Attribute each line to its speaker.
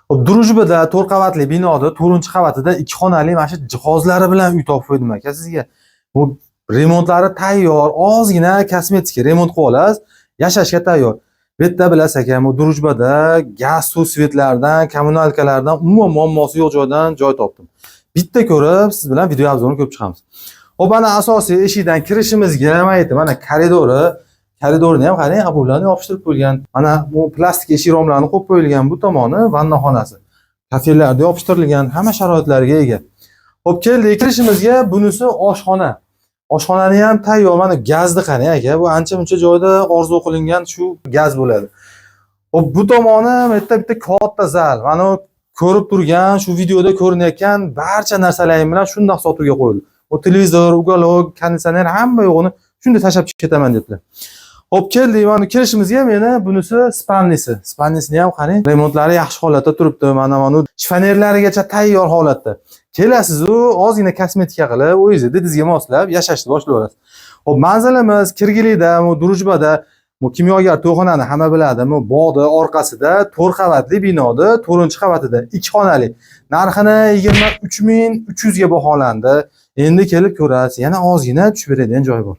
Speaker 1: Hop, Drujbada 4 qavatli binoda 4-qavatida 2 xonali mana shu jihozlari bilan uy topib qo'ydim aka sizga. Bu remontlari tayyor, ozgina kosmetik remont qilib olasiz, yashashga tayyor. Bu yerda bilasiz aka, bu Drujbada gaz, suv svetlardan, kommunalkalardan umuman muammosi yo'q joydan joy topdim. Bitta ko'rib, siz bilan video obzorini ko'rib chiqamiz. Hop, mana asosiy eshikdan kirishimizga nima aytdim? Mana koridorni ham qarang, abovlarni yopishtirib qo'yilgan. Mana bu plastik eshik romlarini qo'yib qo'yilgan, bu tomoni vannaxonasi. Kafellarda yopishtirilgan, hamma sharoitlarga ega. Hop, keldik kirishimizga, bunisi oshxona. Oshxonani ham tayyor, mana gazni qarang aka. Bu ancha-muncha joyda orzu qilingan shu gaz bo'ladi. Hop, bu tomoni bitta katta zal. Mana ko'rib turgan, shu videoda ko'rinayotgan barcha narsalarim bilan shundoq sotuvga qo'yildi. O televizor, ugalog, konditsioner hamma yo'g'ini shunda tashlab ketaman debdilar. Hop, keldik, mana kirishimizga meni bunisi spalnisi. Spalnisini ham qarang, remontlari yaxshi holatda turibdi. Mana shifonerlarigacha tayyor holatda. Kelasiz, ozgina kosmetika qilib, o'zingizni didingizga moslab yashashni boshlaysiz olasiz. Hop, manzilimiz Kirgilida, Drujbada, bu kimyogar to'yxonani hamma biladi. Bu bog'da orqasida 4 qavatli binoda 4-qavatida 2 xonali. Narxini 23.300 ga baholandi. Endi kelib ko'rasiz, yana ozgina tushib beradigan joy bor.